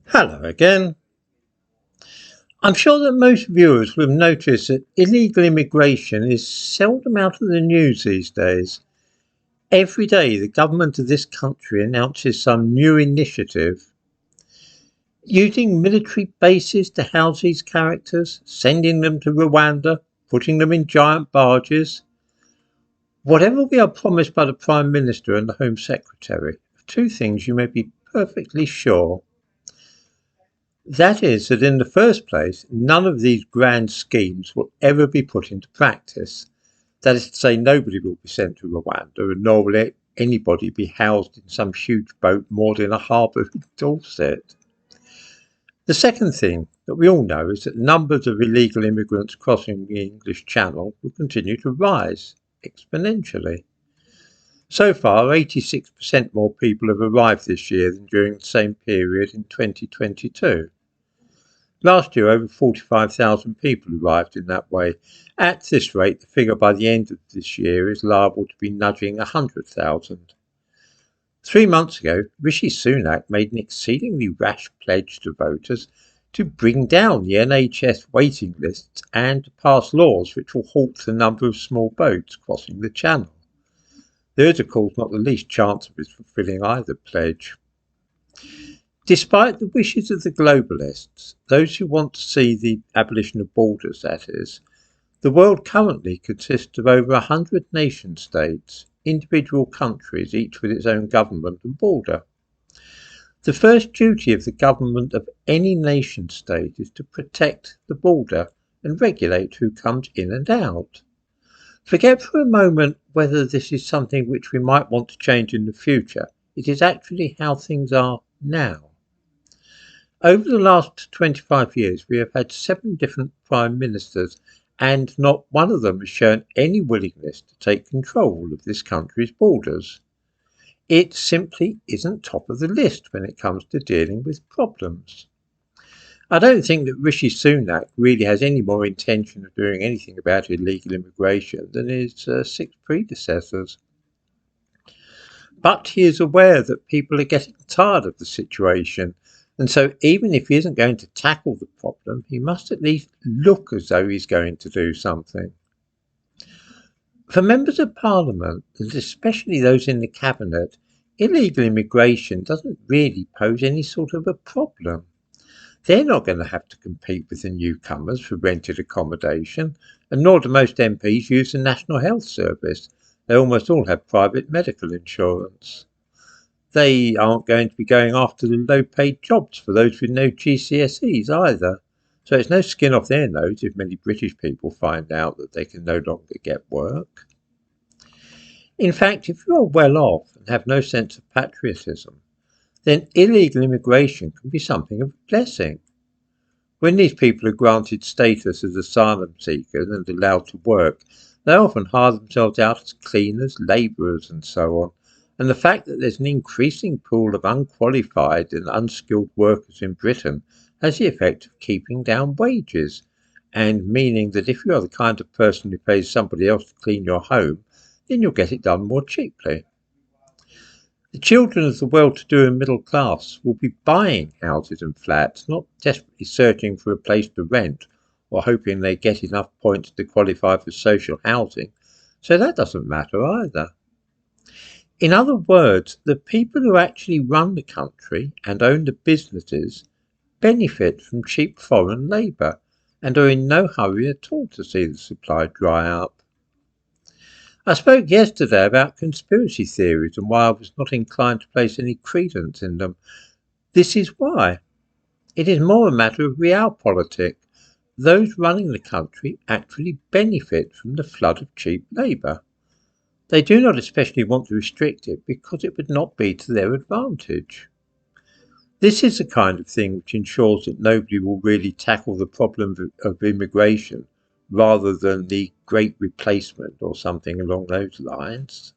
Hello again. I'm sure that most viewers will have noticed that illegal immigration is seldom out of the news these days. Every day, the government of this country announces some new initiative, using military bases to house these characters, sending them to Rwanda, putting them in giant barges. Whatever we are promised by the Prime Minister and the Home Secretary, two things you may be perfectly sure. That is, that in the first place, none of these grand schemes will ever be put into practice. That is to say, nobody will be sent to Rwanda, and nor will anybody be housed in some huge boat moored in a harbour in Dorset. The second thing that we all know is that numbers of illegal immigrants crossing the English Channel will continue to rise exponentially. So far, 86% more people have arrived this year than during the same period in 2022. Last year, over 45,000 people arrived in that way. At this rate, the figure by the end of this year is liable to be nudging 100,000. 3 months ago, Rishi Sunak made an exceedingly rash pledge to voters to bring down the NHS waiting lists and to pass laws which will halt the number of small boats crossing the Channel. There is, of course, not the least chance of his fulfilling either pledge. Despite the wishes of the globalists, those who want to see the abolition of borders, that is, the world currently consists of over 100 nation states, individual countries, each with its own government and border. The first duty of the government of any nation state is to protect the border and regulate who comes in and out. Forget for a moment whether this is something which we might want to change in the future. It is actually how things are now. Over the last 25 years, we have had 7 different prime ministers, and not one of them has shown any willingness to take control of this country's borders. It simply isn't top of the list when it comes to dealing with problems. I don't think that Rishi Sunak really has any more intention of doing anything about illegal immigration than his 6 predecessors. But he is aware that people are getting tired of the situation, and so even if he isn't going to tackle the problem, he must at least look as though he's going to do something. For members of Parliament, and especially those in the Cabinet, illegal immigration doesn't really pose any sort of a problem. They're not going to have to compete with the newcomers for rented accommodation, and nor do most MPs use the National Health Service. They almost all have private medical insurance. They aren't going to be going after the low-paid jobs for those with no GCSEs either. So it's no skin off their nose if many British people find out that they can no longer get work. In fact, if you are well off and have no sense of patriotism, then illegal immigration can be something of a blessing. When these people are granted status as asylum seekers and allowed to work, they often hire themselves out as cleaners, labourers and so on, and the fact that there's an increasing pool of unqualified and unskilled workers in Britain has the effect of keeping down wages, and meaning that if you are the kind of person who pays somebody else to clean your home, then you'll get it done more cheaply. The children of the well-to-do and middle class will be buying houses and flats, not desperately searching for a place to rent or hoping they get enough points to qualify for social housing, so that doesn't matter either. In other words, the people who actually run the country and own the businesses benefit from cheap foreign labour and are in no hurry at all to see the supply dry up. I spoke yesterday about conspiracy theories and why I was not inclined to place any credence in them. This is why. It is more a matter of realpolitik. Those running the country actually benefit from the flood of cheap labour. They do not especially want to restrict it because it would not be to their advantage. This is the kind of thing which ensures that nobody will really tackle the problem of immigration rather than the great replacement or something along those lines.